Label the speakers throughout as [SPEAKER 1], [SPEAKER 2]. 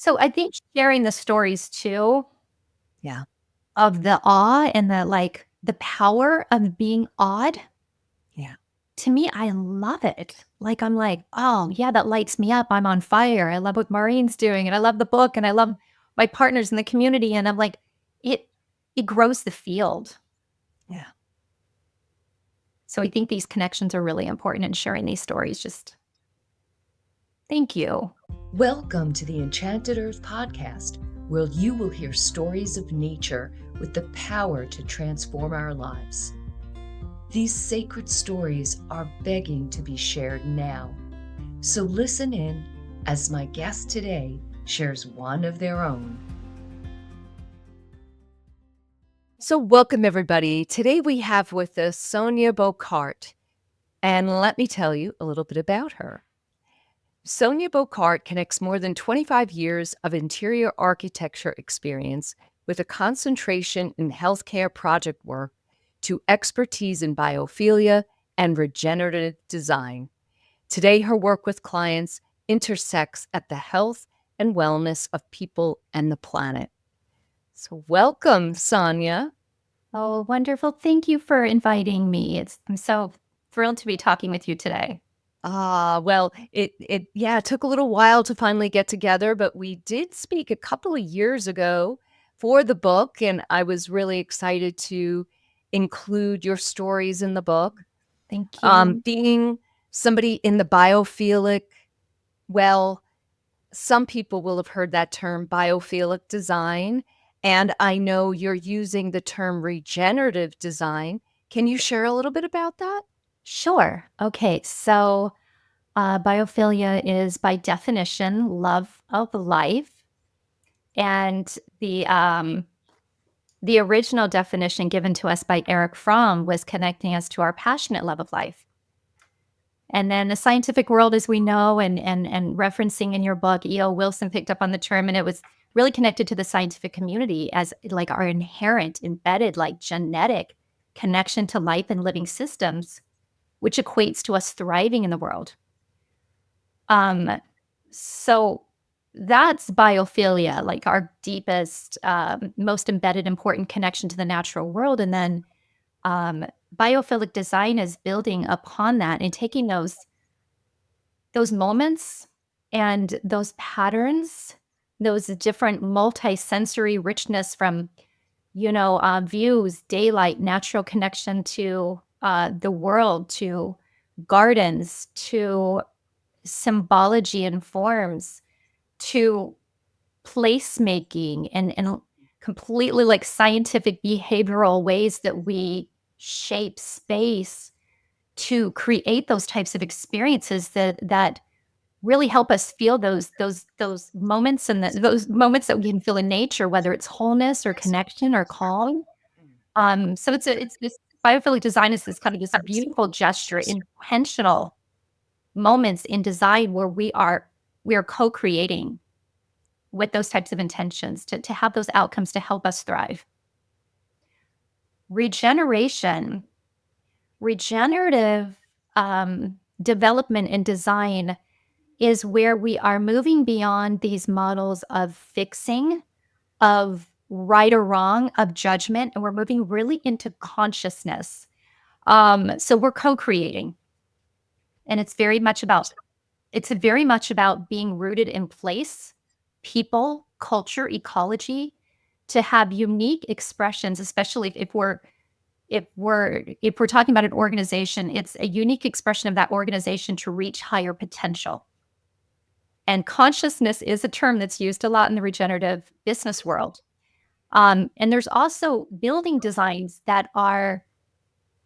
[SPEAKER 1] So I think sharing the stories too
[SPEAKER 2] Yeah.
[SPEAKER 1] of the awe and the power of being awed,
[SPEAKER 2] Yeah.
[SPEAKER 1] to me, I love it. Like, I'm like, oh, yeah, that lights me up. I'm on fire. I love what Maureen's doing, and I love the book, and I love my partners in the community. And I'm like, it it grows the field.
[SPEAKER 2] Yeah.
[SPEAKER 1] So I think these connections are really important in sharing these stories. Just thank you.
[SPEAKER 2] Welcome to the Enchanted Earth Podcast, where you will hear stories of nature with the power to transform our lives. These sacred stories are begging to be shared now. So listen in as my guest today shares one of their own. So welcome, everybody. Today we have with us Sonja Bochart. And let me tell you a little bit about her. Sonja Bochart connects more than 25 years of interior architecture experience with a concentration in healthcare project work to expertise in biophilia and regenerative design. Today, her work with clients intersects at the health and wellness of people and the planet. So, welcome, Sonja.
[SPEAKER 1] Oh, wonderful. Thank you for inviting me. I'm so thrilled to be talking with you today.
[SPEAKER 2] Well, it took a little while to finally get together, but we did speak a couple of years ago for the book, and I was really excited to include your stories in the book.
[SPEAKER 1] Thank you.
[SPEAKER 2] Being somebody in the biophilic, well, some people will have heard that term biophilic design, and I know you're using the term regenerative design. Can you share a little bit about that?
[SPEAKER 1] Sure. Okay. So, biophilia is by definition love of life. And the original definition given to us by Eric Fromm was connecting us to our passionate love of life. And then the scientific world, as we know, and referencing in your book, E.O. Wilson picked up on the term, and it was really connected to the scientific community as like our inherent, embedded, like genetic connection to life and living systems, which equates to us thriving in the world. So that's biophilia, like our deepest, most embedded, important connection to the natural world. And then biophilic design is building upon that and taking those moments and those patterns, those different multi-sensory richness from, views, daylight, natural connection to the world, to gardens, to symbology and forms, to placemaking and completely like scientific behavioral ways that we shape space to create those types of experiences that really help us feel those moments and those moments that we can feel in nature, whether it's wholeness or connection or calm. So it's this biophilic design is this kind of this beautiful gesture, intentional moments in design where we are co-creating with those types of intentions to have those outcomes to help us thrive. Regenerative development and design is where we are moving beyond these models of fixing, of right or wrong, of judgment, and we're moving really into consciousness. So we're co-creating, and it's very much about being rooted in place, people, culture, ecology, to have unique expressions, especially if we're talking about an organization, it's a unique expression of that organization to reach higher potential. And consciousness is a term that's used a lot in the regenerative business world. And there's also building designs that are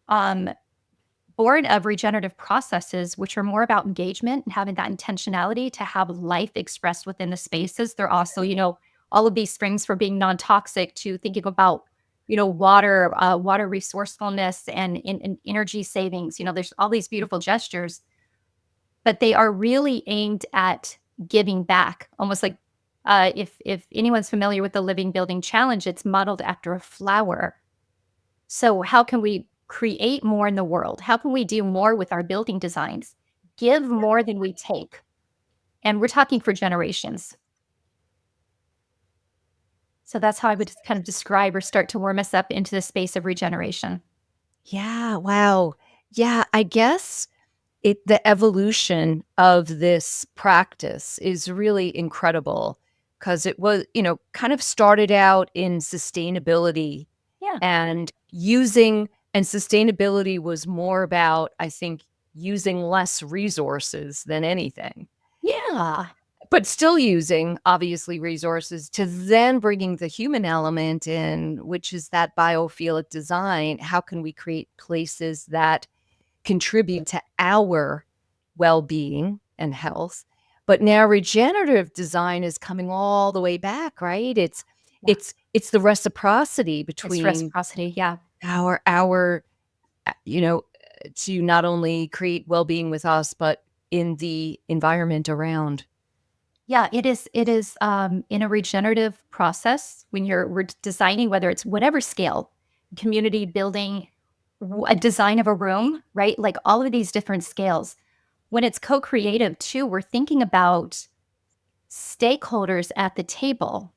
[SPEAKER 1] born of regenerative processes, which are more about engagement and having that intentionality to have life expressed within the spaces. They're also, all of these springs from being non-toxic to thinking about, water resourcefulness and energy savings. There's all these beautiful gestures, but they are really aimed at giving back, almost like if anyone's familiar with the Living Building Challenge, it's modeled after a flower. So how can we create more in the world? How can we do more with our building designs? Give more than we take. And we're talking for generations. So that's how I would kind of describe or start to warm us up into the space of regeneration.
[SPEAKER 2] Yeah, wow. Yeah, I guess the evolution of this practice is really incredible because it was, kind of started out in sustainability
[SPEAKER 1] Yeah.
[SPEAKER 2] and using and sustainability was more about, I think, using less resources than anything.
[SPEAKER 1] Yeah.
[SPEAKER 2] But still using, obviously, resources to then bringing the human element in, which is that biophilic design. How can we create places that contribute to our well-being and health? But now regenerative design is coming all the way back, right? It's
[SPEAKER 1] Yeah.
[SPEAKER 2] it's it's the reciprocity
[SPEAKER 1] It's
[SPEAKER 2] between
[SPEAKER 1] reciprocity. Yeah.
[SPEAKER 2] our to not only create well-being with us, but in the environment around.
[SPEAKER 1] Yeah, it is in a regenerative process when we're designing, whether it's whatever scale, community building, a design of a room, right? Like all of these different scales. When it's co-creative too, we're thinking about stakeholders at the table,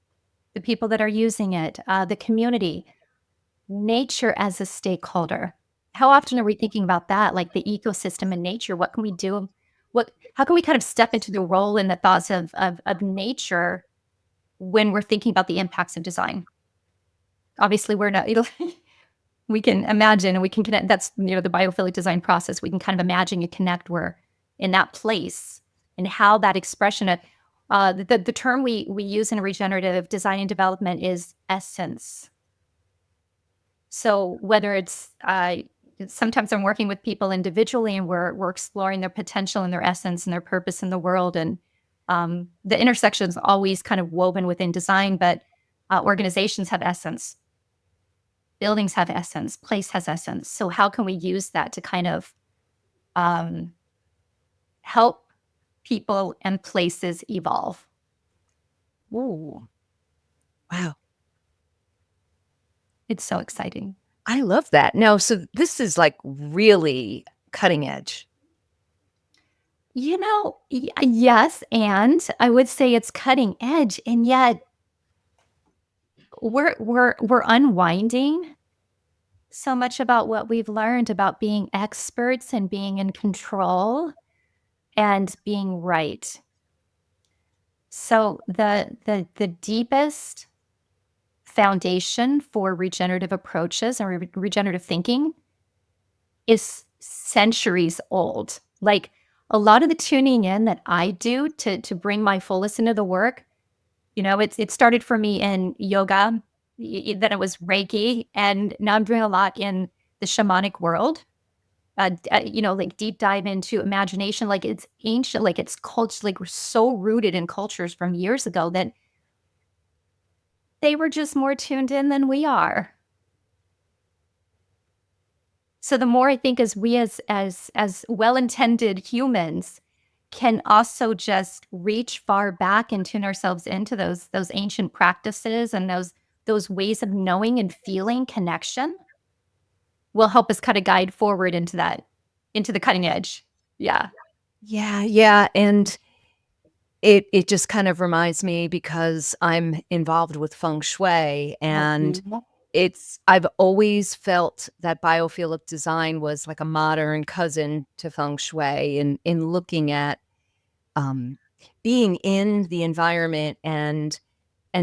[SPEAKER 1] the people that are using it, the community, nature as a stakeholder. How often are we thinking about that? Like the ecosystem and nature, what can we do? How can we kind of step into the role and the thoughts of nature when we're thinking about the impacts of design? Obviously, we're not, we can imagine and we can connect. That's, the biophilic design process. We can kind of imagine and connect where in that place and how that expression of the term we use in regenerative design and development is essence. So whether it's sometimes I'm working with people individually and we're exploring their potential and their essence and their purpose in the world, and the intersection is always kind of woven within design, but organizations have essence, buildings have essence, place has essence. So how can we use that to kind of um, help people and places evolve?
[SPEAKER 2] Ooh, wow.
[SPEAKER 1] It's so exciting.
[SPEAKER 2] I love that. Now, so this is like really cutting edge.
[SPEAKER 1] Yes, and I would say it's cutting edge, and yet we're unwinding so much about what we've learned about being experts and being in control and being right. So the deepest foundation for regenerative approaches and regenerative thinking is centuries old. Like a lot of the tuning in that I do to bring my fullest into the work, it started for me in yoga, then it was Reiki, and now I'm doing a lot in the shamanic world. Like deep dive into imagination, like it's ancient, like it's culture, like we're so rooted in cultures from years ago that they were just more tuned in than we are. So the more I think as we as well-intended humans can also just reach far back and tune ourselves into those ancient practices and those ways of knowing and feeling connection will help us kind of guide forward into the cutting edge. Yeah.
[SPEAKER 2] Yeah, yeah, and it just kind of reminds me because I'm involved with feng shui, and
[SPEAKER 1] Mhm.
[SPEAKER 2] I've always felt that biophilic design was like a modern cousin to feng shui in looking at, um, being in the environment and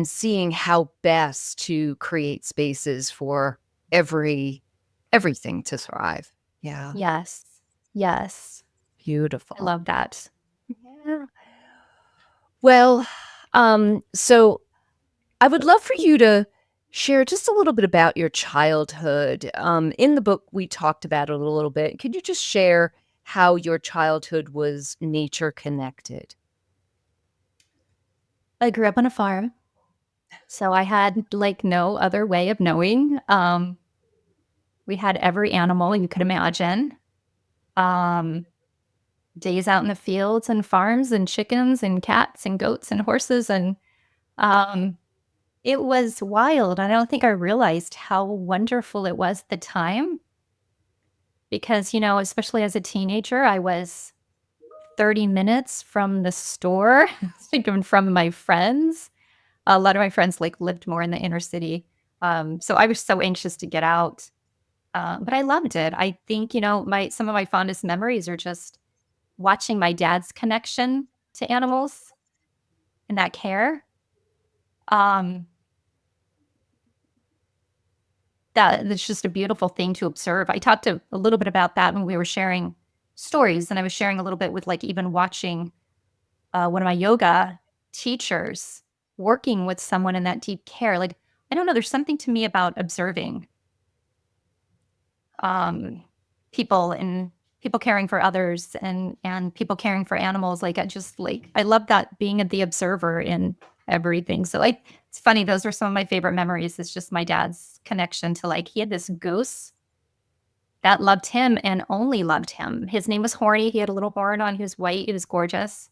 [SPEAKER 2] seeing how best to create spaces for everything to thrive. Yeah,
[SPEAKER 1] Yes. Yes. I
[SPEAKER 2] beautiful.
[SPEAKER 1] love that.
[SPEAKER 2] Yeah. Well, so I would love for you to share just a little bit about your childhood. In the book, we talked about it a little bit. Could you just share how your childhood was nature connected?
[SPEAKER 1] I grew up on a farm, so I had like no other way of knowing. We had every animal you could imagine. Um, Days out in the fields and farms and chickens and cats and goats and horses and um, it was wild. I don't think I realized how wonderful it was at the time because, especially as a teenager, I was 30 minutes from the store, even from my friends. A lot of my friends like lived more in the inner city. So I was so anxious to get out. But I loved it. I think, some of my fondest memories are just watching my dad's connection to animals and that care. Um, that's just a beautiful thing to observe. I talked a little bit about that when we were sharing stories, and I was sharing a little bit with like even watching one of my yoga teachers working with someone in that deep care. Like, I don't know, there's something to me about observing um, people and people caring for others and people caring for animals. Like, I love that being the observer in everything. So like, it's funny. Those are some of my favorite memories. It's just my dad's connection to like, he had this goose that loved him and only loved him. His name was Horny. He had a little horn on. He was white. He was gorgeous.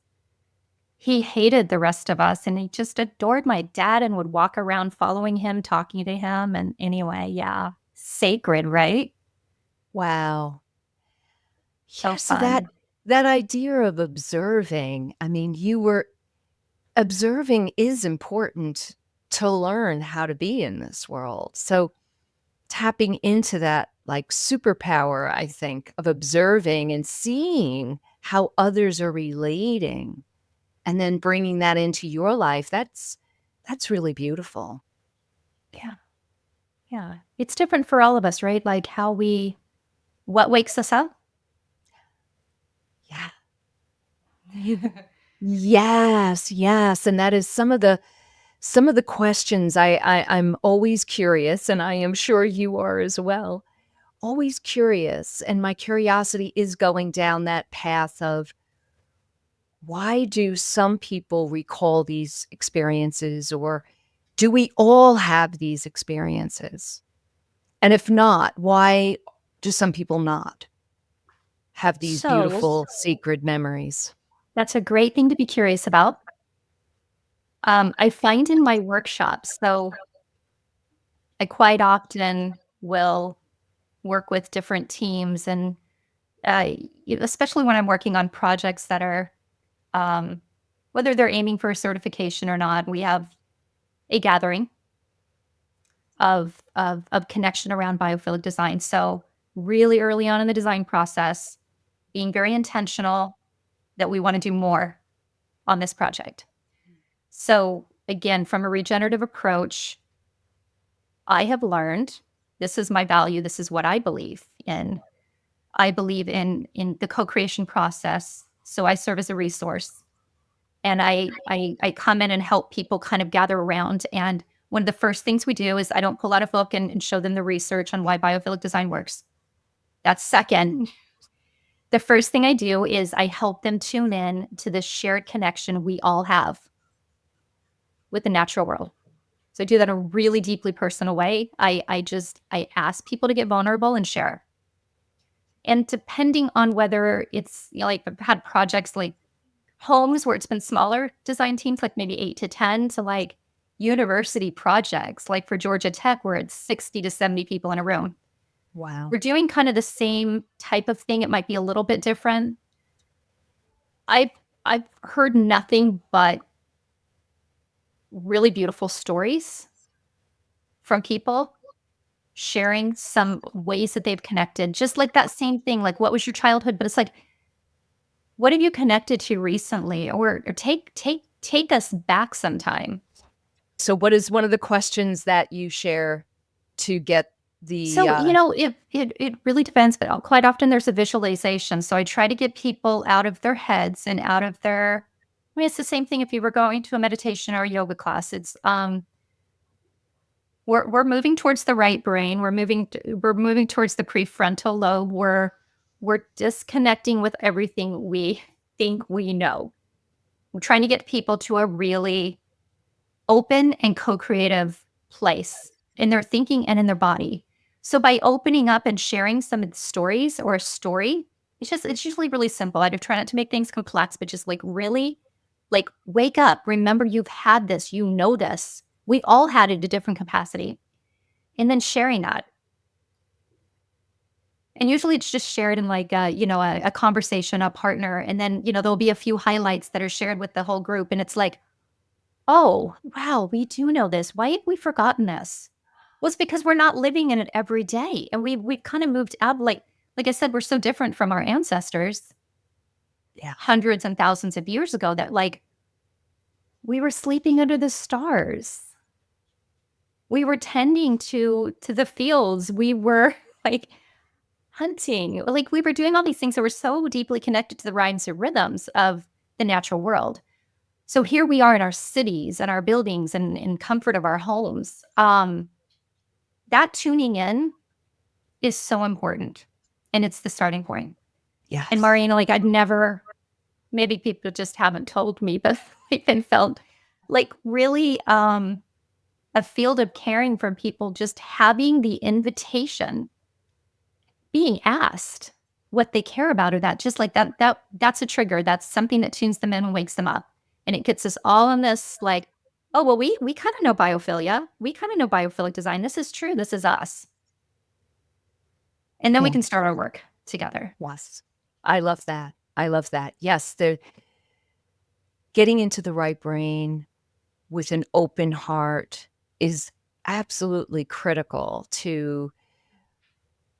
[SPEAKER 1] He hated the rest of us and he just adored my dad and would walk around following him, talking to him. And anyway, yeah, sacred, right?
[SPEAKER 2] Wow.
[SPEAKER 1] So
[SPEAKER 2] Yeah, so that
[SPEAKER 1] fun.
[SPEAKER 2] that idea of observing, I mean, observing is important to learn how to be in this world. So tapping into that like superpower, I think, of observing and seeing how others are relating and then bringing that into your life, that's really beautiful.
[SPEAKER 1] Yeah. Yeah. It's different for all of us, right? Like what wakes us up?
[SPEAKER 2] Yeah. Yes, yes, and that is some of the questions I'm always curious, and I am sure you are as well. Always curious, and my curiosity is going down that path of why do some people recall these experiences, or do we all have these experiences? And if not, why do some people not have these
[SPEAKER 1] So
[SPEAKER 2] beautiful, sacred memories?
[SPEAKER 1] that's a great thing to be curious about. I find in my workshops, so I quite often will work with different teams and especially when I'm working on projects that are, um, whether they're aiming for a certification or not, we have a gathering of connection around biophilic design. So really early on in the design process, being very intentional that we want to do more on this project. So again, from a regenerative approach, I have learned this is my value. This is what I believe in. I believe in the co-creation process. So I serve as a resource, and I come in and help people kind of gather around. And one of the first things we do is I don't pull out a book and show them the research on why biophilic design works. That's second. The first thing I do is I help them tune in to the shared connection we all have with the natural world. So I do that in a really deeply personal way. I ask people to get vulnerable and share. And depending on whether it's like I've had projects like homes where it's been smaller design teams, like maybe 8 to 10, to like university projects, like for Georgia Tech, where it's 60 to 70 people in a room.
[SPEAKER 2] Wow.
[SPEAKER 1] We're doing kind of the same type of thing. It might be a little bit different. I've I've heard nothing but really beautiful stories from people sharing some ways that they've connected. Just like that same thing, like what was your childhood? But it's like, what have you connected to recently? Or take us back sometime.
[SPEAKER 2] So what is one of the questions that you share to get the,
[SPEAKER 1] So, it really depends, but quite often there's a visualization. So I try to get people out of their heads and out of their, I mean, it's the same thing if you were going to a meditation or a yoga class. It's we're moving towards the right brain. We're moving towards the prefrontal lobe. We're disconnecting with everything we think we know. We're trying to get people to a really open and co-creative place in their thinking and in their body. So by opening up and sharing some stories or a story, it's usually really simple. I try not to make things complex, but just like really like wake up. Remember you've had this, you know this. We all had it at a different capacity. And then sharing that. And usually it's just shared in like a conversation, a partner, and then there'll be a few highlights that are shared with the whole group. And it's like, Oh, wow, we do know this. Why have we forgotten this? Well, it's because we're not living in it every day. And we kind of moved out, like I said, we're so different from our ancestors
[SPEAKER 2] Yeah.
[SPEAKER 1] hundreds and thousands of years ago that like we were sleeping under the stars. We were tending to the fields. We were like hunting. Like we were doing all these things that were so deeply connected to the rhymes and rhythms of the natural world. So here we are in our cities and our buildings and in comfort of our homes. That tuning in is so important. And it's the starting point. And
[SPEAKER 2] Yes.
[SPEAKER 1] Maureen, like I'd never, maybe people just haven't told me, but I've been felt like really a field of caring for people, just having the invitation, being asked what they care about or that just like that's a trigger. That's something that tunes them in and wakes them up. And it gets us all in this like, oh well, we kind of know biophilia. We kind of know biophilic design. This is true. This is us. And then we
[SPEAKER 2] Yeah.
[SPEAKER 1] can start our work together.
[SPEAKER 2] Yes. I love that. I love that. Yes, they're getting into the right brain with an open heart is absolutely critical to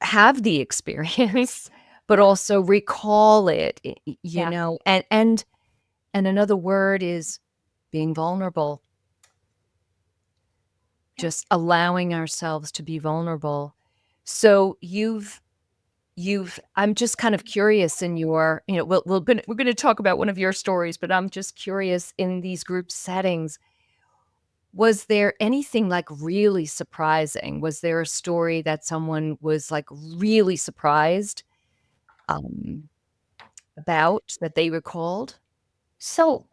[SPEAKER 2] have the experience, but
[SPEAKER 1] Yeah.
[SPEAKER 2] also recall it, you
[SPEAKER 1] Yeah.
[SPEAKER 2] know, and another word is being vulnerable,
[SPEAKER 1] Yeah.
[SPEAKER 2] just allowing ourselves to be vulnerable. So you've I'm just kind of curious in your, you know, we're going to talk about one of your stories, but I'm just curious in these group settings, was there anything like really surprising? Was there a story that someone was like really surprised um about that they recalled?
[SPEAKER 1] So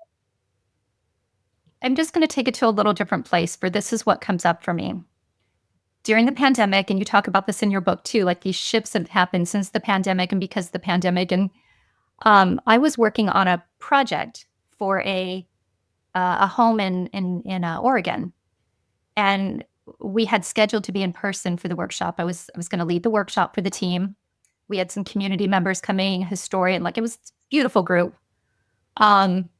[SPEAKER 1] I'm just going to take it to a little different place, for this is what comes up for me. During the pandemic, and you talk about this in your book too, like these shifts have happened since the pandemic and because of the pandemic. And I was working on a project for a home in Oregon, and we had scheduled to be in person for the workshop. I was going to lead the workshop for the team. We had some community members coming, historian, like it was a beautiful group, um,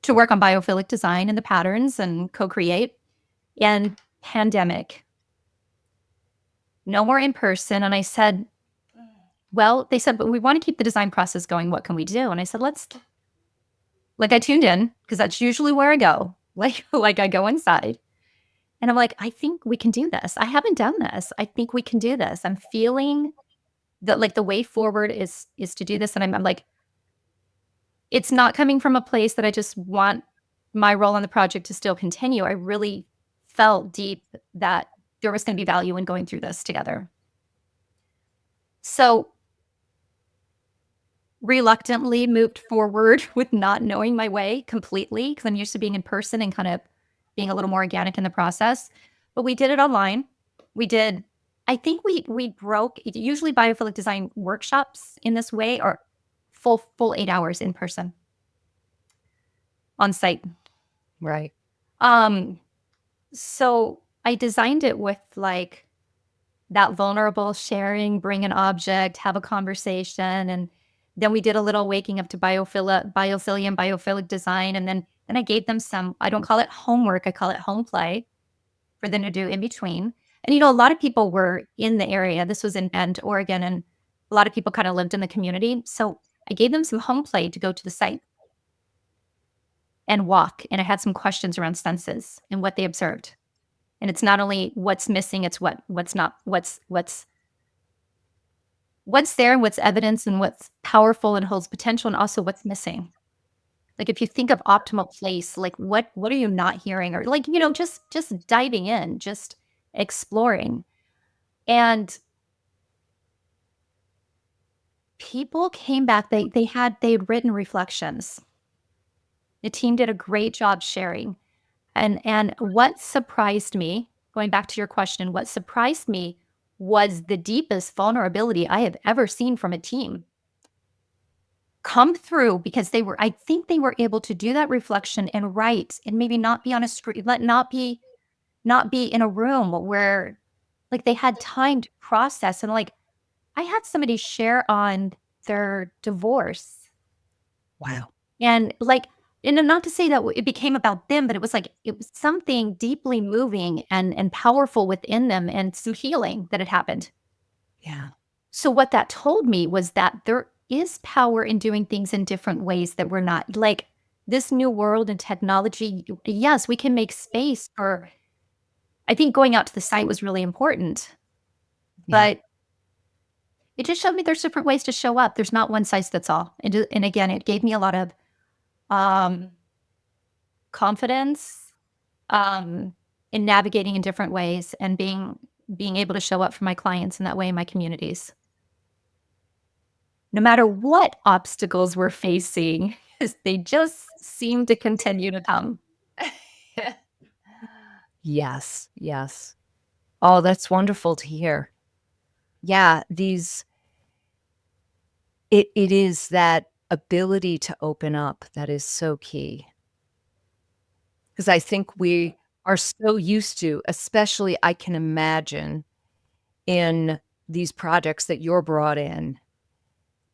[SPEAKER 1] to work on biophilic design and the patterns and co-create. And pandemic, no more in person. And I said, well, they said, but we want to keep the design process going. What can we do? And I said, let's, like, I tuned in because that's usually where I go. Like I go inside and I'm like, I think we can do this. I haven't done this. I think we can do this. I'm feeling that like the way forward is to do this. And I'm like, it's not coming from a place that I just want my role on the project to still continue. I really felt deep that there was going to be value in going through this together. So reluctantly moved forward with not knowing my way completely because I'm used to being in person and kind of being a little more organic in the process. But we did it online. We did, I think we broke, usually biophilic design workshops in this way are full 8 hours in person on site.
[SPEAKER 2] Right.
[SPEAKER 1] Um, so I designed it with like that vulnerable sharing, bring an object, have a conversation. And then we did a little waking up to biophilia and biophilic design. And then I gave them some, I don't call it homework, I call it home play for them to do in between. And, you know, a lot of people were in the area. This was in Bend, Oregon, and a lot of people kind of lived in the community. So I gave them some home play to go to the site and walk. And I had some questions around senses and what they observed. And it's not only what's missing, it's what's not, what's there and what's evidence and what's powerful and holds potential and also what's missing. Like if you think of optimal place, like what are you not hearing, or like, you know, just diving in, just exploring. And people came back, they'd written reflections. The team did a great job sharing. And what surprised me, going back to your question, what surprised me was the deepest vulnerability I have ever seen from a team come through, because I think they were able to do that reflection and write and maybe not be on a screen, not be in a room where like they had time to process. And like I had somebody share on their divorce,
[SPEAKER 2] Wow.
[SPEAKER 1] and like And not to say that it became about them, but it was like, it was something deeply moving and powerful within them and some healing that had happened.
[SPEAKER 2] Yeah.
[SPEAKER 1] So what that told me was that there is power in doing things in different ways that we're not like this new world and technology. Yes, we can make space for, I think going out to the site was really important,
[SPEAKER 2] Yeah.
[SPEAKER 1] but it just showed me there's different ways to show up. There's not one size fits all. And again, it gave me a lot of um, confidence um, in navigating in different ways and being able to show up for my clients in that way in my communities. No matter what obstacles we're facing, they just seem to continue to come.
[SPEAKER 2] Yes, yes. Oh, that's wonderful to hear. Yeah, it is that ability to open up that is so key. Because I think we are so used to, especially I can imagine in these projects that you're brought in,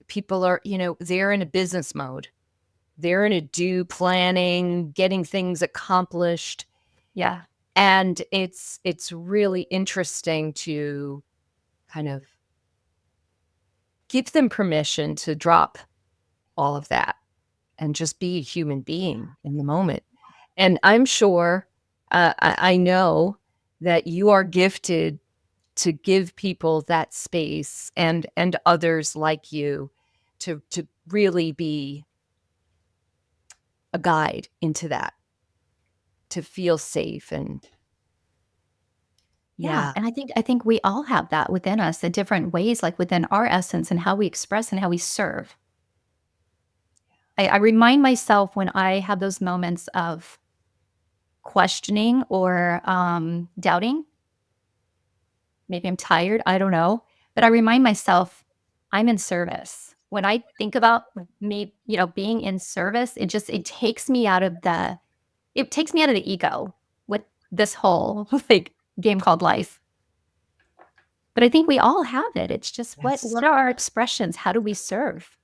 [SPEAKER 2] people are, they're in a business mode. They're in a do planning, getting things accomplished.
[SPEAKER 1] Yeah.
[SPEAKER 2] And it's really interesting to kind of give them permission to drop all of that and just be a human being in the moment. And I'm sure, I know that you are gifted to give people that space and others like you to really be a guide into that, to feel safe and
[SPEAKER 1] Yeah,
[SPEAKER 2] yeah.
[SPEAKER 1] and I think we all have that within us in different ways, like within our essence and how we express and how we serve. I remind myself when I have those moments of questioning or doubting. Maybe I'm tired, I don't know, but I remind myself I'm in service. When I think about me, being in service, it takes me out of the ego with this whole like game called life. But I think we all have it. It's just
[SPEAKER 2] Yes.
[SPEAKER 1] what are our expressions? How do we serve?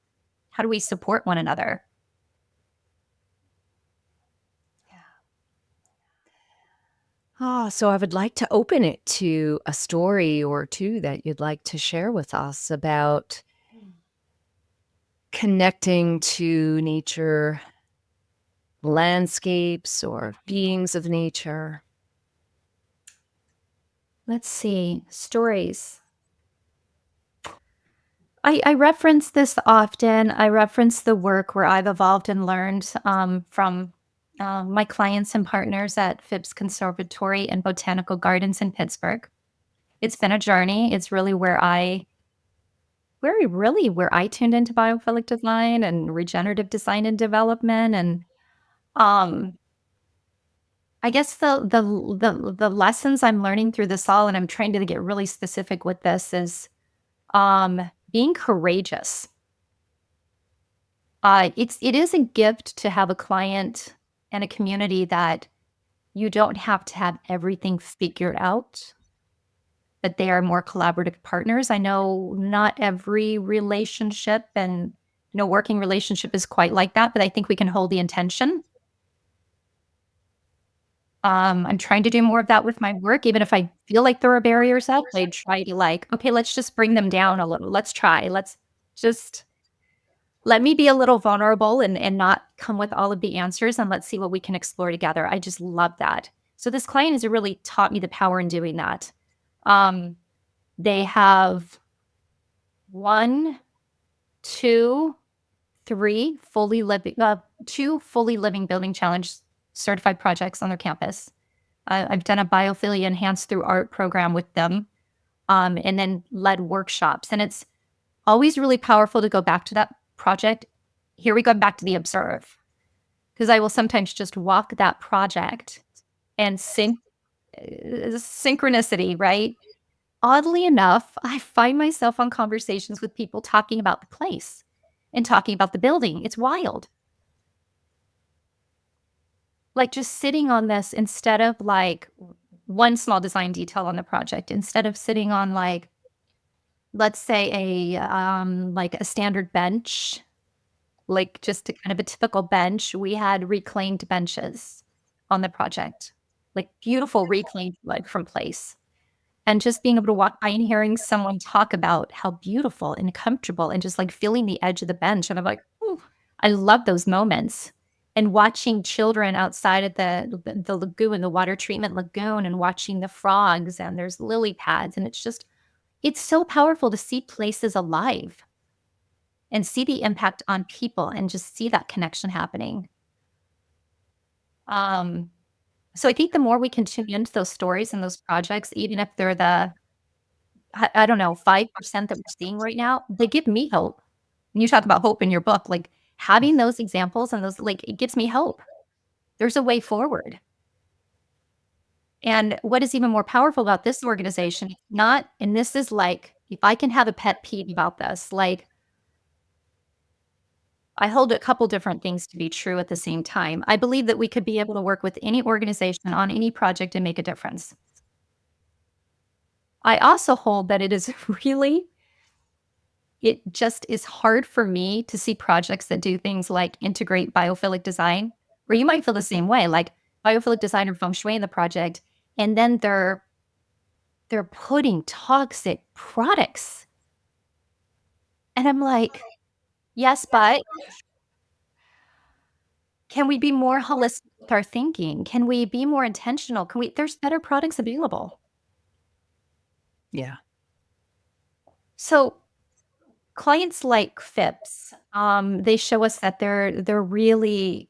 [SPEAKER 1] How do we support one another?
[SPEAKER 2] So I would like to open it to a story or two that you'd like to share with us about connecting to nature, landscapes, or beings of nature.
[SPEAKER 1] Let's see. Stories. I reference this often. I reference the work where I've evolved and learned from my clients and partners at Phipps Conservatory and Botanical Gardens in Pittsburgh. It's been a journey. It's really where I tuned into biophilic design and regenerative design and development. And um, I guess the lessons I'm learning through this all, and I'm trying to get really specific with this, is being courageous. It is a gift to have a client and a community that you don't have to have everything figured out, but they are more collaborative partners. I know not every relationship and working relationship is quite like that, but I think we can hold the intention. I'm trying to do more of that with my work, even if I feel like there are barriers up. I try to okay, let's just bring them down a little. Let's try. Let's just let me be a little vulnerable and not come with all of the answers, and let's see what we can explore together. I just love that. So this client has really taught me the power in doing that. Um, they have one, two, three two fully living building challenge certified projects on their campus. I've done a biophilia enhanced through art program with them, and then led workshops. And it's always really powerful to go back to that project. Here we go back to the observe, because I will sometimes just walk that project and synchronicity, right? Oddly enough, I find myself on conversations with people talking about the place and talking about the building. It's wild. Like just sitting on this instead of like one small design detail on the project, instead of sitting on let's say a standard bench like just a kind of a typical bench. We had reclaimed benches on the project, like beautiful reclaimed, like from place. And just being able to walk by and hearing someone talk about how beautiful and comfortable and just like feeling the edge of the bench. And I'm like, ooh, I love those moments. And watching children outside of the lagoon, the water treatment lagoon, and watching the frogs, and there's lily pads. And it's so powerful to see places alive and see the impact on people and just see that connection happening. Um, so I think the more we can tune into those stories and those projects, even if they're I don't know, 5% that we're seeing right now, they give me hope. And you talk about hope in your book, like having those examples and those, like, it gives me hope. There's a way forward. And what is even more powerful about this organization, not, and this is like, if I can have a pet peeve about this, like, I hold a couple different things to be true at the same time. I believe that we could be able to work with any organization on any project and make a difference. I also hold that it is really, it just is hard for me to see projects that do things like integrate biophilic design, where you might feel the same way, like biophilic design or feng shui in the project, and then they're putting toxic products. And I'm like, yes, but can we be more holistic with our thinking? Can we be more intentional? There's better products available.
[SPEAKER 2] Yeah.
[SPEAKER 1] So clients like Phipps, they show us that they're really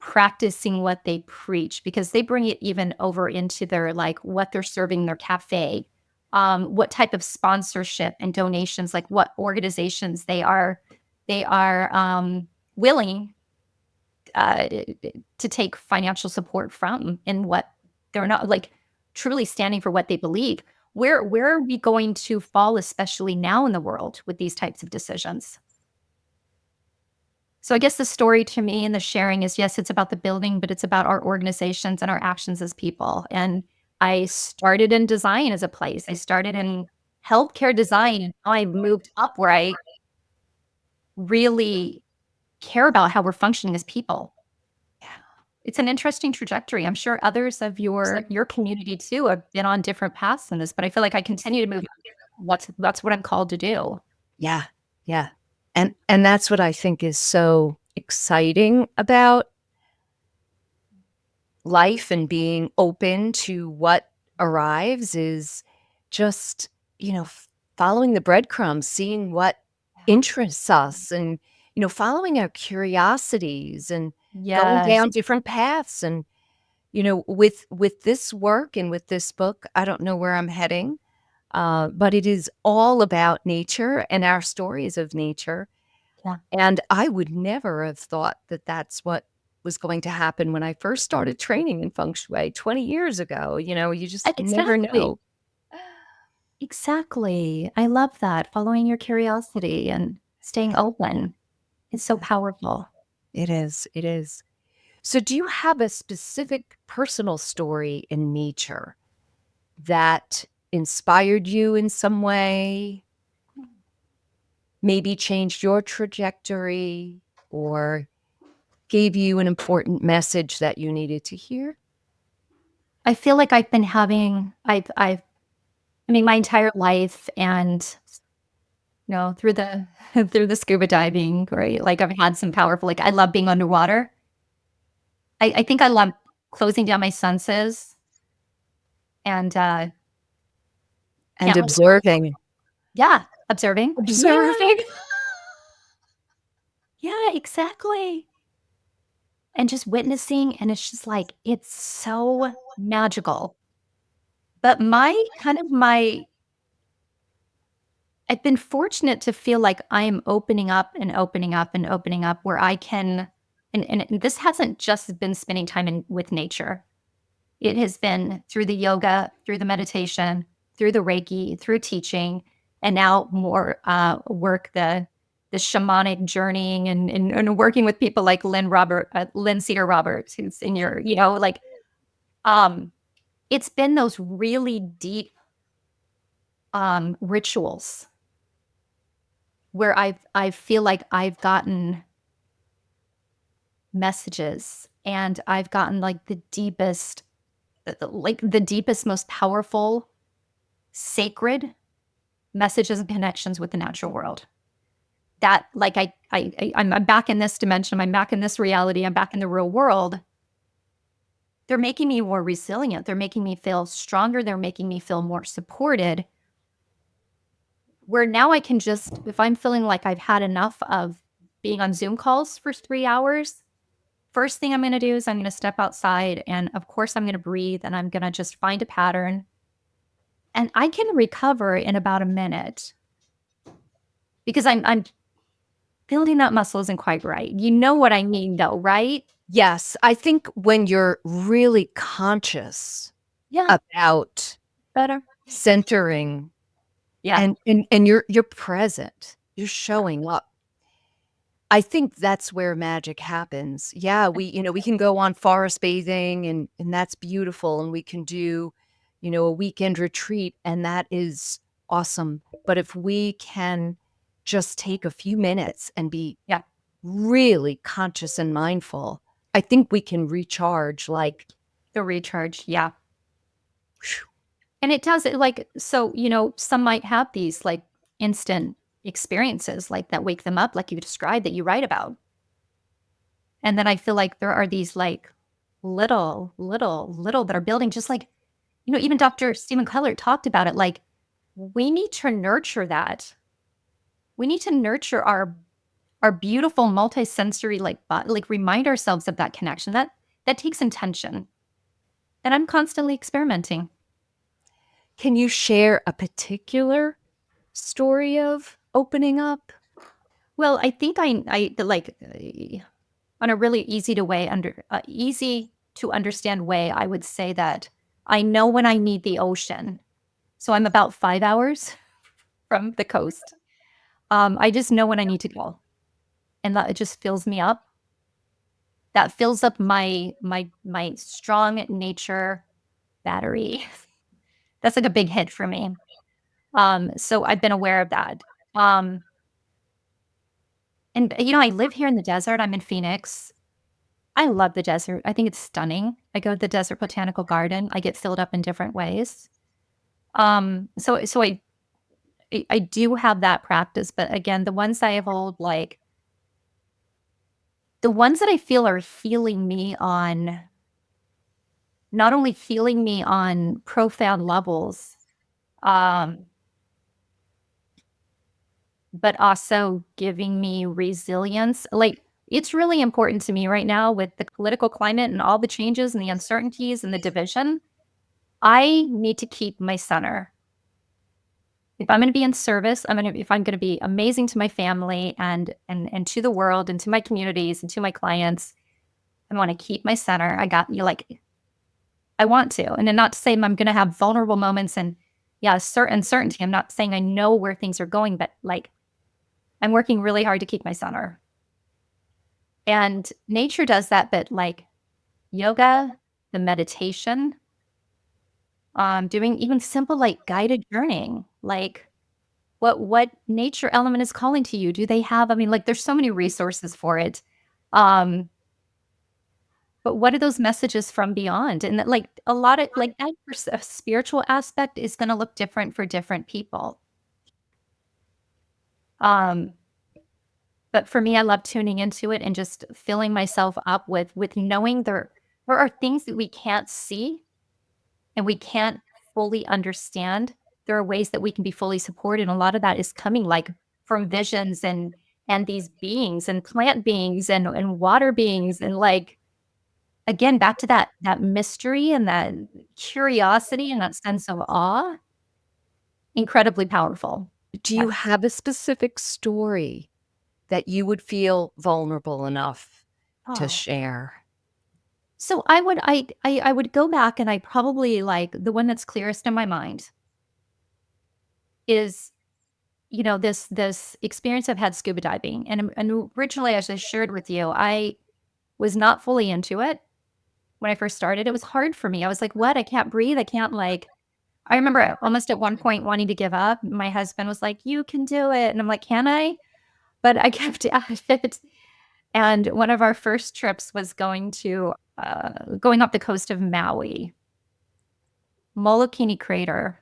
[SPEAKER 1] practicing what they preach, because they bring it even over into their, like, what they're serving in their cafe, what type of sponsorship and donations, like what organizations they are willing uh, to take financial support from, and what they're not, like, truly standing for what they believe. Where are we going to fall, especially now in the world, with these types of decisions? So I guess the story to me and the sharing is, yes, it's about the building, but it's about our organizations and our actions as people. And I started in design as a place. I started in healthcare design, and now I've moved up where I really care about how we're functioning as people. It's an interesting trajectory. I'm sure others of your community too have been on different paths in this, but I feel like I continue to move. That's what I'm called to do.
[SPEAKER 2] Yeah. Yeah. And that's what I think is so exciting about life and being open to what arrives is just, following the breadcrumbs, seeing what interests us and, following our curiosities and going
[SPEAKER 1] Yes.
[SPEAKER 2] down different paths. And, with this work and with this book, I don't know where I'm heading, but it is all about nature and our stories of nature.
[SPEAKER 1] Yeah.
[SPEAKER 2] And I would never have thought that that's what was going to happen when I first started training in feng shui 20 years ago. You just never
[SPEAKER 1] Exactly.
[SPEAKER 2] know.
[SPEAKER 1] Exactly. I love that. Following your curiosity and staying open is so powerful.
[SPEAKER 2] It is. It is. So, do you have a specific personal story in nature that inspired you in some way, maybe changed your trajectory, or gave you an important message that you needed to hear?
[SPEAKER 1] I feel like I've been having I mean, my entire life, and, through the through the scuba diving, right? Like, I've had some powerful, like, I love being underwater. I think I love closing down my senses and,
[SPEAKER 2] And
[SPEAKER 1] can't, like,
[SPEAKER 2] observing.
[SPEAKER 1] yeah, observing. Yeah,
[SPEAKER 2] Observing.
[SPEAKER 1] yeah, exactly. And just witnessing, and it's just like, it's so magical. But my I've been fortunate to feel like I'm opening up and opening up and opening up, where I can, and this hasn't just been spending time with nature. It has been through the yoga, through the meditation, through the Reiki, through teaching, and now more work, the shamanic journeying, and working with people like Lynn Cedar Roberts, who's in your, like, um, it's been those really deep rituals where I feel like I've gotten messages, and I've gotten like the deepest, most powerful, sacred messages and connections with the natural world. That like I'm back in this dimension, I'm back in this reality, I'm back in the real world. They're making me more resilient. They're making me feel stronger. They're making me feel more supported. Where now I can just, if I'm feeling like I've had enough of being on Zoom calls for 3 hours, first thing I'm going to do is I'm going to step outside, and of course I'm going to breathe, and I'm going to just find a pattern. And I can recover in about a minute because I'm building that muscle isn't quite right. You know what I mean though, right?
[SPEAKER 2] Yes, I think when you're really conscious
[SPEAKER 1] Yeah.
[SPEAKER 2] about
[SPEAKER 1] Better.
[SPEAKER 2] centering
[SPEAKER 1] Yeah.
[SPEAKER 2] and you're present, you're showing up. I think that's where magic happens. Yeah, we can go on forest bathing and that's beautiful, and we can do, a weekend retreat, and that is awesome. But if we can just take a few minutes and be
[SPEAKER 1] Yeah.
[SPEAKER 2] really conscious and mindful, I think we can recharge like
[SPEAKER 1] The recharge. Yeah.
[SPEAKER 2] whew.
[SPEAKER 1] And it does it like, so, some might have these like instant experiences like that wake them up, like you described, that you write about. And then I feel like there are these like little that are building, just like, even Dr. Stephen Keller talked about it. Like, we need to nurture that. We need to nurture our beautiful multisensory like remind ourselves of that connection. That takes intention. And I'm constantly experimenting.
[SPEAKER 2] Can you share a particular story of opening up?
[SPEAKER 1] Well, I think on a really easy to understand way, I would say that I know when I need the ocean. So I'm about 5 hours from the coast. I just know when I need to go, and that it just fills me up. That fills up my strong nature battery. That's like a big hit for me. So I've been aware of that. Um, and I live here in the desert. I'm in Phoenix. I love the desert. I think it's stunning. I go to the Desert Botanical Garden. I get filled up in different ways. So I do have that practice, but again, the ones I hold, like the ones that I feel are healing me on, not only healing me on profound levels, um, but also giving me resilience. Like, it's really important to me right now with the political climate and all the changes and the uncertainties and the division. I need to keep my center. If I'm going to be in service, if I'm going to be amazing to my family and to the world and to my communities and to my clients, I want to keep my center. I want to, and then not to say I'm going to have vulnerable moments and certain certainty. I'm not saying I know where things are going, but like I'm working really hard to keep my center. And nature does that, but like yoga, the meditation, doing even simple like guided journeying, like what nature element is calling to you. Do they have, like there's so many resources for it. Um, but what are those messages from beyond? And that, like a lot of like that spiritual aspect is going to look different for different people. Um, but for me, I love tuning into it and just filling myself up with knowing there are things that we can't see and we can't fully understand. There are ways that we can be fully supported. And a lot of that is coming like from visions and these beings and plant beings and water beings, and like again back to that mystery and that curiosity and that sense of awe. Incredibly powerful.
[SPEAKER 2] Do you have a specific story that you would feel vulnerable enough to
[SPEAKER 1] Oh.
[SPEAKER 2] share?
[SPEAKER 1] So I would go back, and I probably like the one that's clearest in my mind is, this experience I've had scuba diving. And originally, as I shared with you, I was not fully into it when I first started. It was hard for me. I was like, what? I can't breathe. I can't like, I remember almost at one point wanting to give up. My husband was like, you can do it. And I'm like, can I? But I kept, And one of our first trips was going up the coast of Maui, Molokini Crater,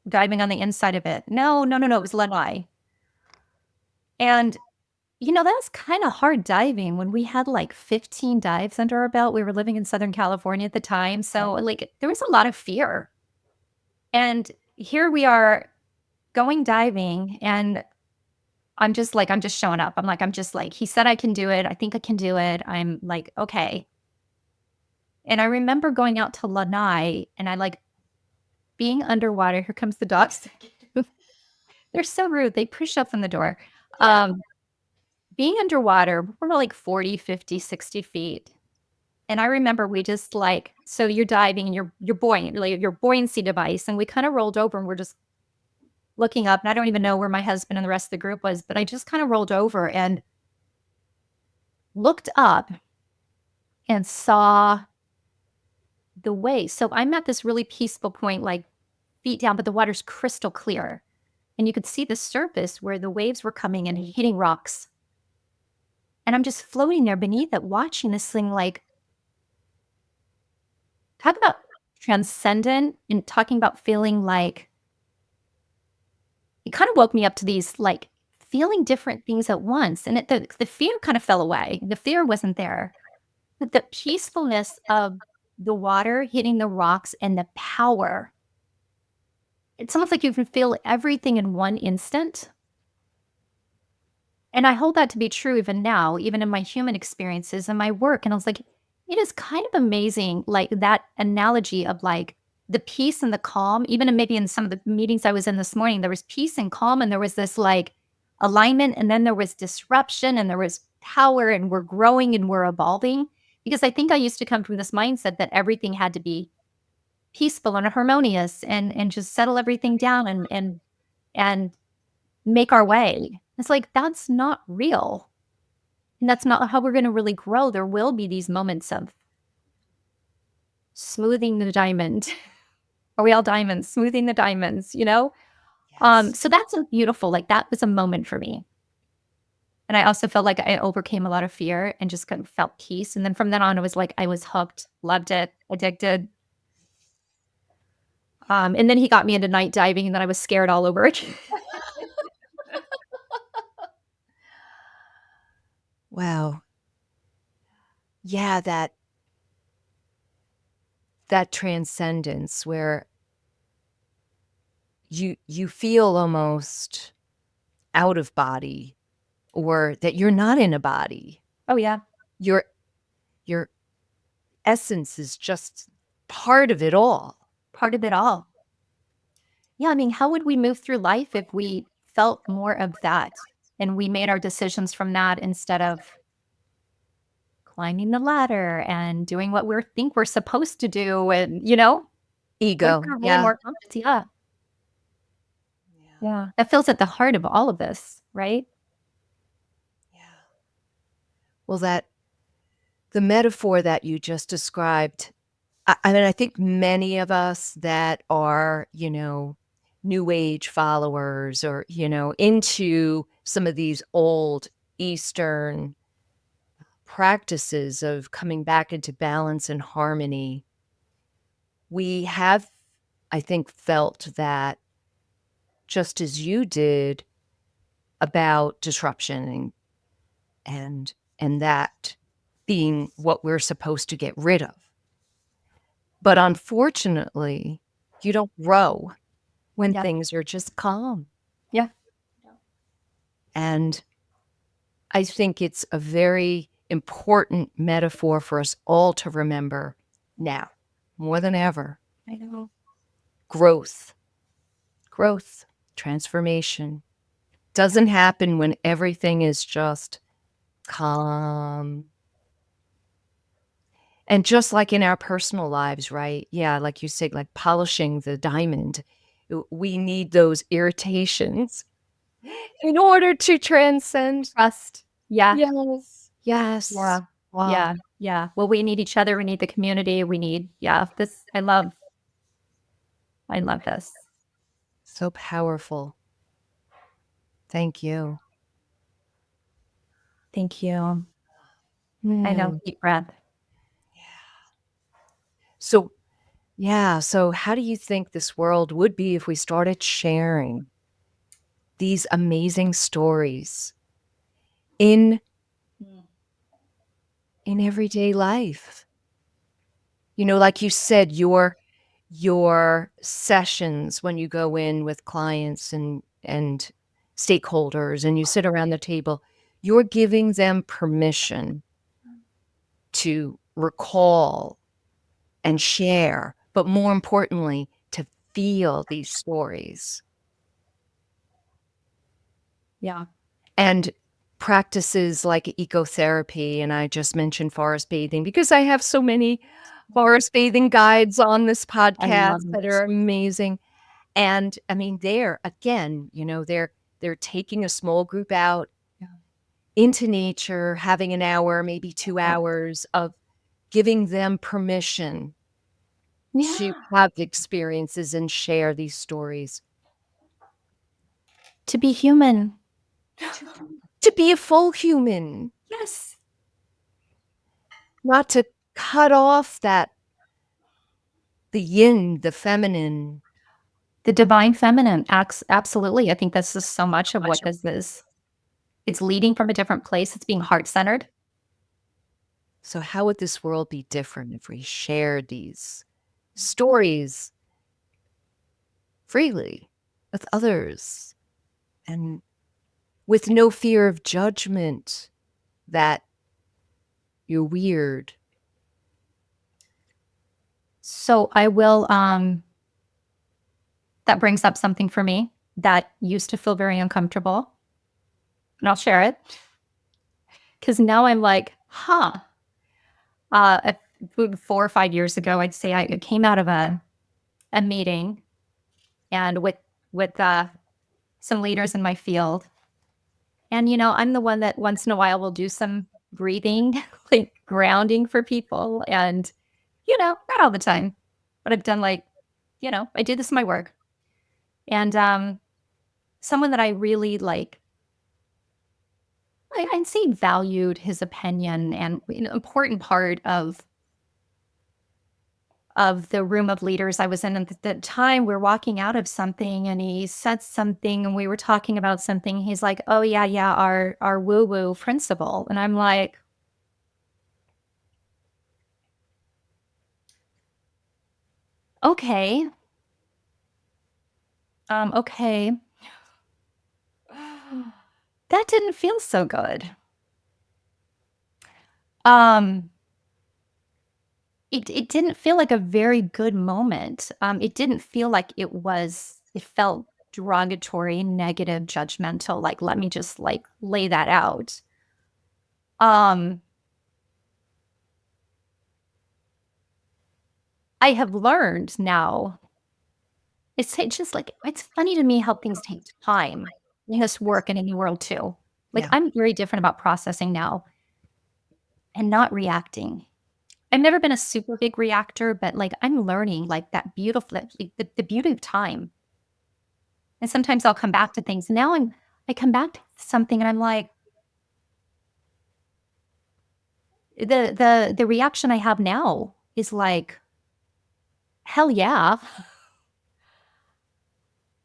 [SPEAKER 1] diving on the inside of it. No, it was Lanai. And that was kind of hard diving when we had like 15 dives under our belt. We were living in Southern California at the time. So, like, there was a lot of fear. And here we are going diving, and I'm just showing up. I'm just like, he said I can do it. I think I can do it. I'm like, okay. And I remember going out to Lanai, and I like being underwater. Here comes the dogs. They're so rude. They push up from the door. Being underwater, we're like 40, 50, 60 feet. And I remember we just like, so you're diving and you're buoyant, like your buoyancy device. And we kind of rolled over and we're just looking up. And I don't even know where my husband and the rest of the group was, but I just kind of rolled over and looked up and saw the wave. So I'm at this really peaceful point, like feet down, but the water's crystal clear. And you could see the surface where the waves were coming and hitting rocks. And I'm just floating there beneath it, watching this thing, like, talk about transcendent and talking about feeling like, it kind of woke me up to these, like, feeling different things at once. And the fear kind of fell away. The fear wasn't there. But the peacefulness of the water hitting the rocks and the power, it's almost like you can feel everything in one instant. And I hold that to be true even now, even in my human experiences and my work. And I was like, it is kind of amazing, like that analogy of like the peace and the calm. Even maybe in some of the meetings I was in this morning, there was peace and calm, and there was this like alignment, and then there was disruption, and there was power, and we're growing and we're evolving. Because I think I used to come from this mindset that everything had to be peaceful and harmonious and just settle everything down and make our way. It's like, that's not real. And that's not how we're going to really grow. There will be these moments of smoothing the diamond. Are we all diamonds? Smoothing the diamonds, So that's a beautiful, like, that was a moment for me. And I also felt like I overcame a lot of fear and just kind of felt peace. And then from then on, it was like I was hooked, loved it, addicted. And then he got me into night diving, and then I was scared all over again.
[SPEAKER 2] Wow. Yeah, that transcendence where you feel almost out of body, or that you're not in a body.
[SPEAKER 1] Oh, yeah.
[SPEAKER 2] Your essence is just part of it all.
[SPEAKER 1] Part of it all. Yeah, I mean, how would we move through life if we felt more of that and we made our decisions from that instead of climbing the ladder and doing what we think we're supposed to do? And,
[SPEAKER 2] Ego.
[SPEAKER 1] what are really
[SPEAKER 2] Yeah.
[SPEAKER 1] more compass? Yeah. Yeah. That feels at the heart of all of this, right?
[SPEAKER 2] Yeah. Well, the metaphor that you just described, I mean, I think many of us that are, New Age followers, or, into some of these old Eastern practices of coming back into balance and harmony, we have, I think, felt that, just as you did, about disruption and that being what we're supposed to get rid of. But unfortunately, you don't grow when things are just calm.
[SPEAKER 1] Yeah.
[SPEAKER 2] And I think it's a very important metaphor for us all to remember now, more than ever.
[SPEAKER 1] I know.
[SPEAKER 2] Growth, transformation doesn't happen when everything is just calm. And just like in our personal lives, right? Yeah, like you said, like polishing the diamond, we need those irritations in order to transcend.
[SPEAKER 1] Trust. Yeah.
[SPEAKER 2] Yes. Yes.
[SPEAKER 1] Yeah.
[SPEAKER 2] Wow.
[SPEAKER 1] Yeah. Yeah. Well, we need each other. We need the community. We need, this. I love this.
[SPEAKER 2] So powerful. Thank you.
[SPEAKER 1] Thank you. I know,
[SPEAKER 2] Mm.
[SPEAKER 1] deep breath.
[SPEAKER 2] So, yeah. So, how do you think this world would be if we started sharing these amazing stories in everyday life? Like you said, your sessions when you go in with clients and stakeholders and you sit around the table, you're giving them permission to recall and share, but more importantly, to feel these stories.
[SPEAKER 1] Yeah.
[SPEAKER 2] And practices like ecotherapy, and I just mentioned forest bathing because I have so many forest bathing guides on this
[SPEAKER 1] I love
[SPEAKER 2] podcast that
[SPEAKER 1] it.
[SPEAKER 2] are amazing. And I mean, there again, they're taking a small group out
[SPEAKER 1] Yeah.
[SPEAKER 2] into nature, having an hour, maybe 2
[SPEAKER 1] Yep.
[SPEAKER 2] hours of giving them permission to
[SPEAKER 1] Yeah.
[SPEAKER 2] have experiences and share these stories.
[SPEAKER 1] To be human.
[SPEAKER 2] To be a full human,
[SPEAKER 1] Yes.
[SPEAKER 2] not to cut off the yin, the feminine.
[SPEAKER 1] The divine feminine, absolutely. I think this is so much of what this is. It's leading from a different place. It's being heart-centered.
[SPEAKER 2] So how would this world be different if we shared these stories freely with others and with no fear of judgment that you're weird?
[SPEAKER 1] So I will, that brings up something for me that used to feel very uncomfortable, and I'll share it. Because now I'm like, huh. Uh, 4 or 5 years ago, I'd say I came out of a meeting and with some leaders in my field. And, I'm the one that once in a while will do some breathing, like grounding for people. And, not all the time, but I've done I do this in my work. And someone that I really I'd say valued his opinion and an important part of the room of leaders I was in at the time. We're walking out of something and he said something and we were talking about something. He's like, oh yeah, yeah, our woo-woo principle. And I'm like, okay. Okay. That didn't feel so good. Um, it didn't feel like a very good moment. It didn't feel like it felt derogatory, negative, judgmental. Like, let me just lay that out. Um, I have learned now. It's just like it's funny to me how things take time in this work and in the world too. Like
[SPEAKER 2] Yeah.
[SPEAKER 1] I'm very different about processing now and not reacting. I've never been a super big reactor, but I'm learning that beautiful the beauty of time. And sometimes I'll come back to things. Now I come back to something and I'm like, the reaction I have now is like, hell yeah.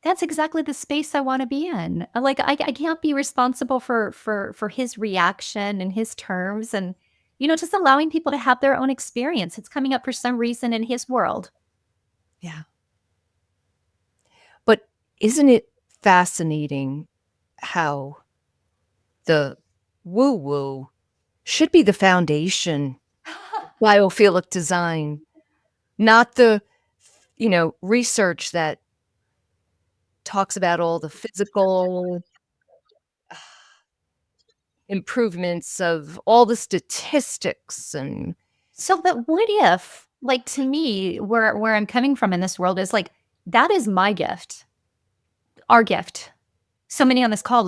[SPEAKER 1] That's exactly the space I wanna be in. I can't be responsible for his reaction and his terms and, just allowing people to have their own experience. It's coming up for some reason in his world.
[SPEAKER 2] Yeah. But isn't it fascinating how the woo-woo should be the foundation, biophilic design, not the, research that talks about all the physical improvements of all the statistics and
[SPEAKER 1] So, but what if, to me, where I'm coming from in this world is that is my gift, our gift. So many on this call,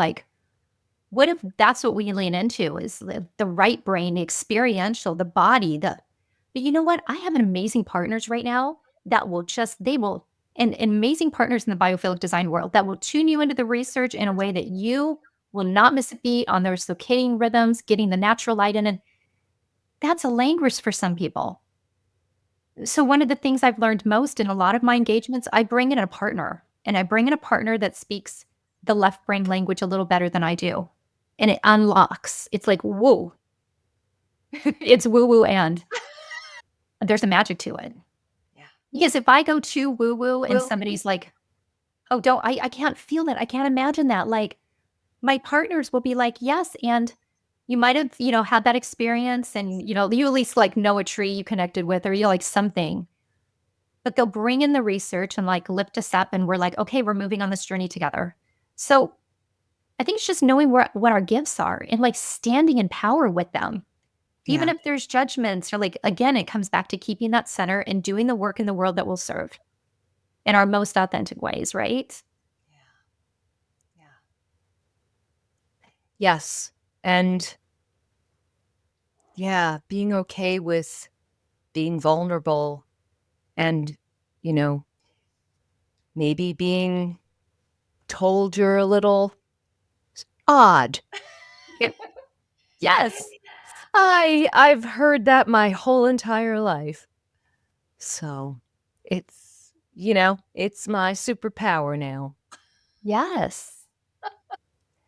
[SPEAKER 1] what if that's what we lean into is the right brain, the experiential, the body, but you know what? I have an amazing partners right now that will they will, and amazing partners in the biophilic design world that will tune you into the research in a way that you will not miss a beat on their circadian rhythms, getting the natural light in. that's a language for some people. So one of the things I've learned most in a lot of my engagements, I bring in a partner, and I bring in a partner that speaks the left brain language a little better than I do. And it unlocks. It's like, whoa, it's woo woo, and there's a magic to it.
[SPEAKER 2] Yeah.
[SPEAKER 1] Because if I go too woo woo and
[SPEAKER 2] Well,
[SPEAKER 1] somebody's like, oh, I can't feel that. I can't imagine that. Like, my partners will be like, yes. And you might have, had that experience, and, you at least like know a tree you connected with, or you like something. But they'll bring in the research and like lift us up, and we're like, okay, we're moving on this journey together. So I think it's just knowing what our gifts are and like standing in power with them. Even
[SPEAKER 2] yeah.
[SPEAKER 1] if there's judgments, or like, again, it comes back to keeping that center and doing the work in the world that will serve in our most authentic ways, right?
[SPEAKER 2] Yeah. Yeah. Yes. And yeah, being okay with being vulnerable and, you know, maybe being told you're a little odd.
[SPEAKER 1] Yes.
[SPEAKER 2] I've heard that my whole entire life. So it's, it's my superpower now.
[SPEAKER 1] Yes.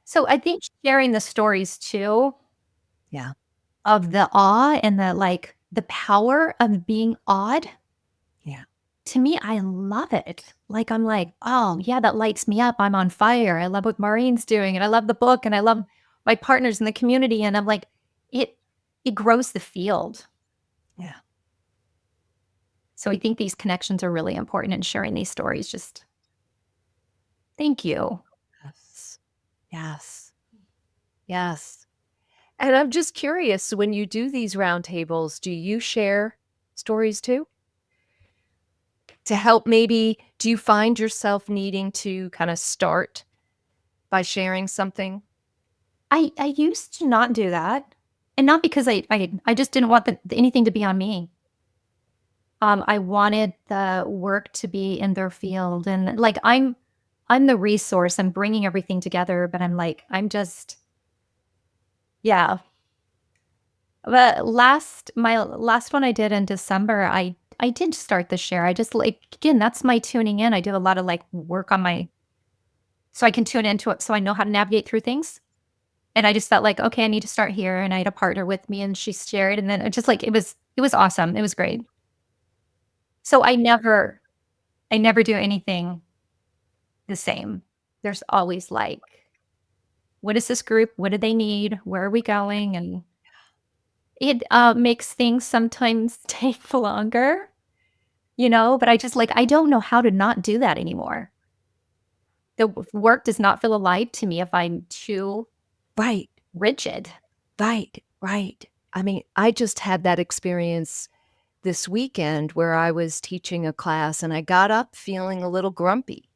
[SPEAKER 1] So I think sharing the stories too
[SPEAKER 2] Yeah.
[SPEAKER 1] of the awe and the power of being odd,
[SPEAKER 2] Yeah.
[SPEAKER 1] to me, I love it. Like, I'm like, oh, yeah, that lights me up. I'm on fire. I love what Maureen's doing, and I love the book, and I love my partners in the community. And I'm like, it it grows the field.
[SPEAKER 2] Yeah.
[SPEAKER 1] So I think these connections are really important, in sharing these stories. Just thank you.
[SPEAKER 2] Yes. Yes. Yes. And I'm just curious, when you do these roundtables, do you share stories too? To help, maybe, do you find yourself needing to kind of start by sharing something?
[SPEAKER 1] I used to not do that, and not because I just didn't want anything to be on me. I wanted the work to be in their field, and like I'm the resource. I'm bringing everything together, but I'm just, yeah. But my last one I did in December, I did start the share. I just, like, again, that's my tuning in. I did a lot of like work on my, so I can tune into it, so I know how to navigate through things. And I just felt like, okay, I need to start here. And I had a partner with me, and she shared, and then it just like it was awesome. It was great. So I never do anything the same. There's always like, what is this group? What do they need? Where are we going? And it makes things sometimes take longer, but I just like, I don't know how to not do that anymore. The work does not feel alive to me if I'm too
[SPEAKER 2] Right.
[SPEAKER 1] rigid.
[SPEAKER 2] Right. Right. I mean, I just had that experience this weekend where I was teaching a class and I got up feeling a little grumpy.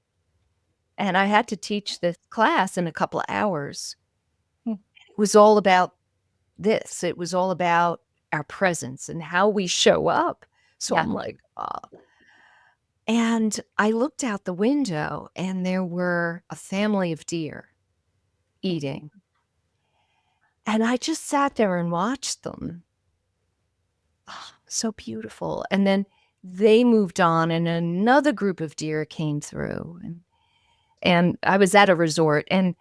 [SPEAKER 2] And I had to teach this class in a couple of hours.
[SPEAKER 1] Hmm.
[SPEAKER 2] It was all about this. It was all about our presence and how we show up. So
[SPEAKER 1] Yeah.
[SPEAKER 2] I'm like, and I looked out the window and there were a family of deer eating. And I just sat there and watched them. Oh, so beautiful. And then they moved on and another group of deer came through. And I was at a resort and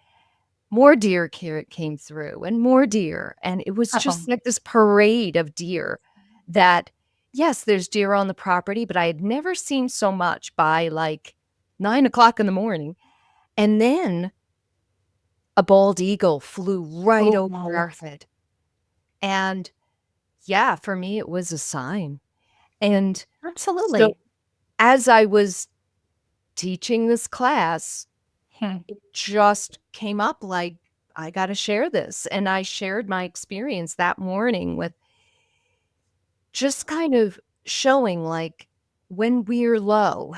[SPEAKER 2] more deer came through and more deer. And it was
[SPEAKER 1] Oh,
[SPEAKER 2] just like this parade of deer that, yes, there's deer on the property, but I had never seen so much by like 9 o'clock in the morning. And then a bald eagle flew right
[SPEAKER 1] oh,
[SPEAKER 2] over
[SPEAKER 1] wow.
[SPEAKER 2] our head. And yeah, for me, it was a sign. And so
[SPEAKER 1] Absolutely.
[SPEAKER 2] as I was teaching this class,
[SPEAKER 1] Hmm.
[SPEAKER 2] it just came up like, I got to share this. And I shared my experience that morning with just kind of showing like when we're low,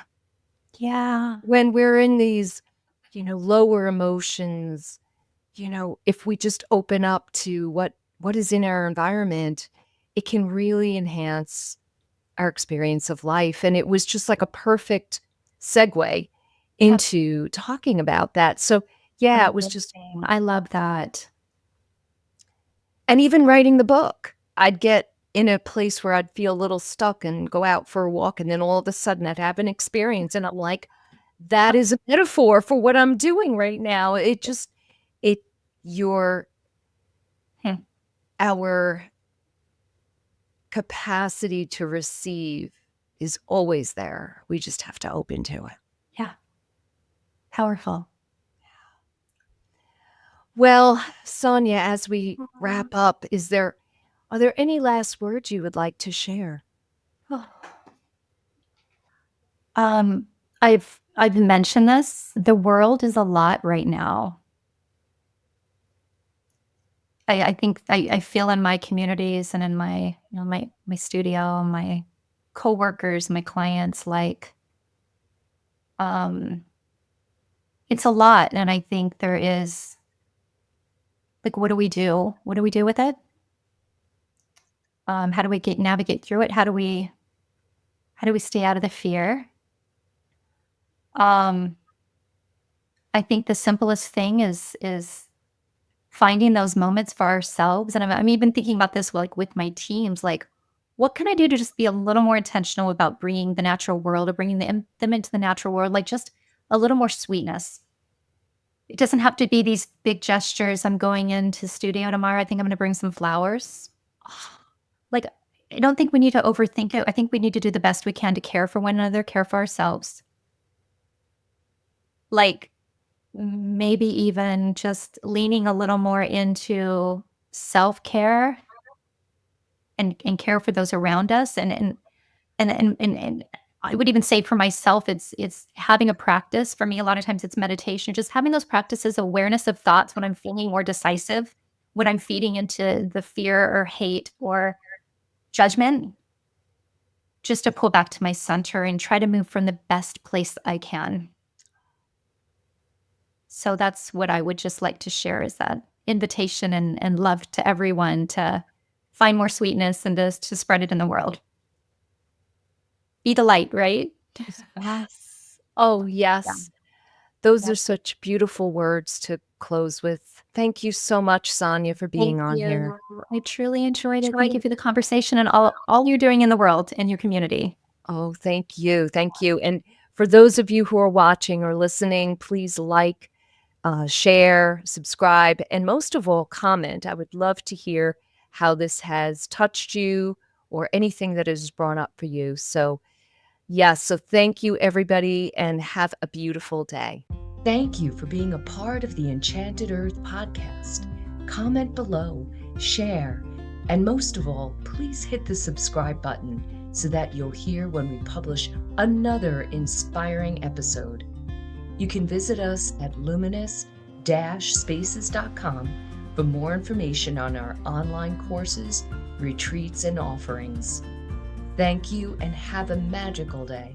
[SPEAKER 1] Yeah.
[SPEAKER 2] when we're in these, lower emotions, if we just open up to what is in our environment, it can really enhance our experience of life. And it was just like a perfect segue
[SPEAKER 1] That's
[SPEAKER 2] into talking about that. So yeah, it was just,
[SPEAKER 1] amazing. I love that.
[SPEAKER 2] and even writing the book, I'd get in a place where I'd feel a little stuck and go out for a walk, and then all of a sudden I'd have an experience, and I'm like, that is a metaphor for what I'm doing right now. Your
[SPEAKER 1] Hmm.
[SPEAKER 2] our capacity to receive is always there. We just have to open to it.
[SPEAKER 1] Yeah. Powerful.
[SPEAKER 2] Well, Sonja, as we wrap up, are there any last words you would like to share?
[SPEAKER 1] I've mentioned this. The world is a lot right now. I think I feel in my communities and in my my studio, my coworkers, my clients, like it's a lot, and I think there is like, what do we do? What do we do with it? How do we navigate through it? How do we stay out of the fear? I think the simplest thing is finding those moments for ourselves. And I'm even thinking about this like with my teams, like what can I do to just be a little more intentional about bringing the natural world or bringing them into the natural world, like just a little more sweetness. It doesn't have to be these big gestures. I'm going into studio tomorrow. I think I'm going to bring some flowers. Like, I don't think we need to overthink it. I think we need to do the best we can to care for one another, care for ourselves. Like, maybe even just leaning a little more into self-care and care for those around us. And I would even say for myself, it's having a practice. For me, a lot of times it's meditation, just having those practices, awareness of thoughts when I'm feeling more decisive, when I'm feeding into the fear or hate or judgment, just to pull back to my center and try to move from the best place I can. So that's what I would just like to share, is that invitation and love to everyone to find more sweetness and to spread it in the world. Be the light, right?
[SPEAKER 2] Yes. Oh, yes.
[SPEAKER 1] Yeah.
[SPEAKER 2] Those are such beautiful words to close with. Thank you so much, Sonja, for being on here.
[SPEAKER 1] I truly enjoyed it. Thank you for the conversation and all you're doing in the world and your community.
[SPEAKER 2] Oh, thank you. Thank you. And for those of you who are watching or listening, please like, share, subscribe, and most of all, comment. I would love to hear how this has touched you or anything that is brought up for you. So, yes, so thank you, everybody, and have a beautiful day.
[SPEAKER 3] Thank you for being a part of the Enchanted Earth podcast. Comment below, share, and most of all, please hit the subscribe button so that you'll hear when we publish another inspiring episode. You can visit us at luminous-spaces.com for more information on our online courses, retreats, and offerings. Thank you and have a magical day.